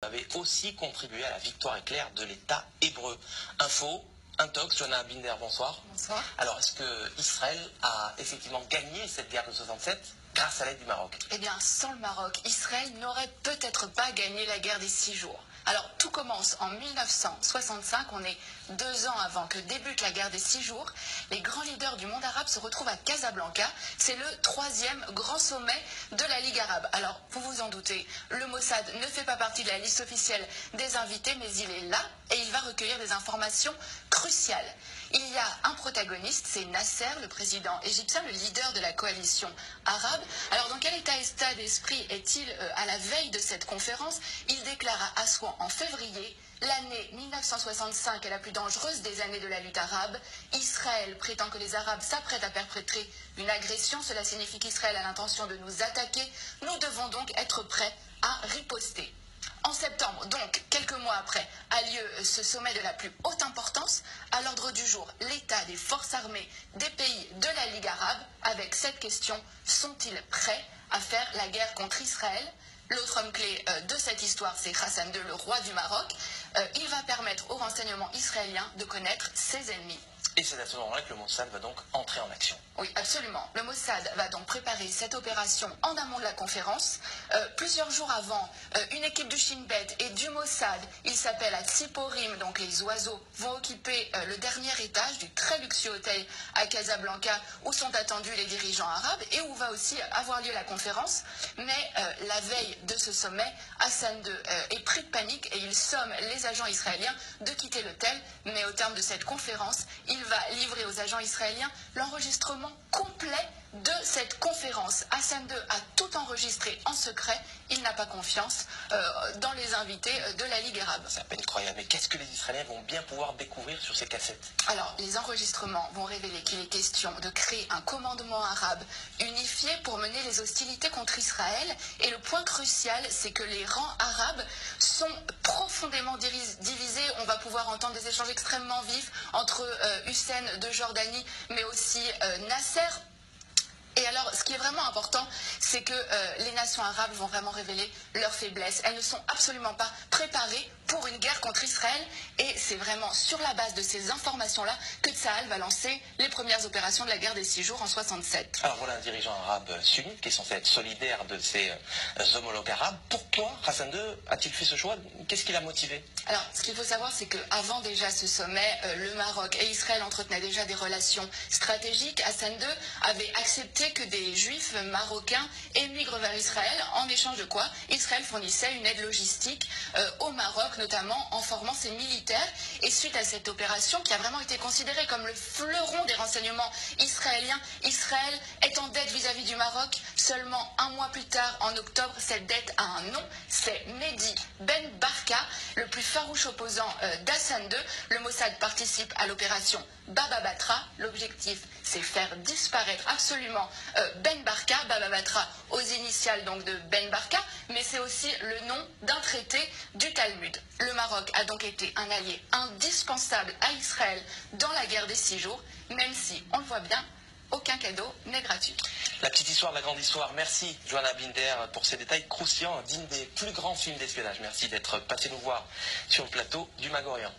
avait aussi contribué à la victoire éclair de l'État hébreu. Info, Intox, Johanna Binder, bonsoir. Bonsoir. Alors, est-ce que Israël a effectivement gagné cette guerre de 67 grâce à l'aide du Maroc? Eh bien, sans le Maroc, Israël n'aurait peut-être pas gagné la guerre des 6 jours. Alors, tout commence en 1965, on est 2 ans avant que débute la guerre des 6 jours. Les grands leaders du monde arabe se retrouvent à Casablanca. C'est le 3e grand sommet de la Ligue arabe. Alors, vous vous en doutez, le Mossad ne fait pas partie de la liste officielle des invités, mais il est là et il va recueillir des informations cruciales. Il y a un protagoniste, c'est Nasser, le président égyptien, le leader de la coalition arabe. Alors, dans quel état d'esprit est-il à la veille de cette conférence? Il déclare à Assouan en février: l'année 1965 est la plus dangereuse des années de la lutte arabe. Israël prétend que les Arabes s'apprêtent à perpétrer une agression. Cela signifie qu'Israël a l'intention de nous attaquer. Nous devons donc être prêts à riposter. En septembre, donc quelques mois après, a lieu ce sommet de la plus haute importance. À l'ordre du jour, l'état des forces armées des pays de la Ligue arabe, avec cette question: sont-ils prêts à faire la guerre contre Israël? L'autre homme clé de cette histoire, c'est Hassan II, le roi du Maroc. Il va permettre aux renseignements israéliens de connaître ses ennemis. Et c'est à ce moment-là que le Mossad va donc entrer en action. Oui, absolument. Le Mossad va donc préparer cette opération en amont de la conférence. Plusieurs jours avant, une équipe du Shin Bet et du Mossad, il s'appelle à Tsiporim, donc les oiseaux, vont occuper le dernier étage du très luxueux hôtel à Casablanca où sont attendus les dirigeants arabes et où va aussi avoir lieu la conférence. Mais la veille de ce sommet, Hassan II est pris de panique et il somme les agents israéliens de quitter l'hôtel. Mais au terme de cette conférence, il va livrer aux agents israéliens l'enregistrement complet de cette conférence. Hassan II a tout enregistré en secret. Il n'a pas confiance dans les invités de la Ligue arabe. C'est à peine croyable. Mais qu'est-ce que les Israéliens vont bien pouvoir découvrir sur ces cassettes? Alors, les enregistrements vont révéler qu'il est question de créer un commandement arabe unifié pour mener les hostilités contre Israël. Et le point crucial, c'est que les rangs arabes sont profondément divisés. On va pouvoir entendre des échanges extrêmement vifs entre Hussein de Jordanie, mais aussi Nasser. Et alors, ce qui est vraiment important, c'est que les nations arabes vont vraiment révéler leurs faiblesses. Elles ne sont absolument pas préparées pour une guerre contre Israël. Et c'est vraiment sur la base de ces informations-là que Tsahal va lancer les premières opérations de la guerre des 6 jours en 67. Alors voilà un dirigeant arabe sunnite qui est censé être solidaire de ses homologues arabes. Pourquoi Hassan II a-t-il fait ce choix? Qu'est-ce qui l'a motivé? Alors, ce qu'il faut savoir, c'est qu'avant déjà ce sommet, le Maroc et Israël entretenaient déjà des relations stratégiques. Hassan II avait accepté que des juifs marocains émigrent vers Israël, en échange de quoi Israël fournissait une aide logistique au Maroc, notamment en formant ses militaires. Et suite à cette opération, qui a vraiment été considérée comme le fleuron des renseignements israéliens, Israël est en dette vis-à-vis du Maroc. Seulement un mois plus tard, en octobre, cette dette a un nom, c'est Mehdi Ben Barka, le plus farouche opposant d'Hassan II. Le Mossad participe à l'opération Baba Batra. L'objectif, c'est faire disparaître absolument Ben Barka, Baba Batra aux initiales donc de Ben Barka, mais c'est aussi le nom d'un traité du Talmud. Le Maroc a donc été un allié indispensable à Israël dans la guerre des 6 jours, même si, on le voit bien, aucun cadeau n'est gratuit. La petite histoire de la grande histoire. Merci Johanna Binder pour ces détails croustillants, dignes des plus grands films d'espionnage. Merci d'être passé nous voir sur le plateau du Magorien.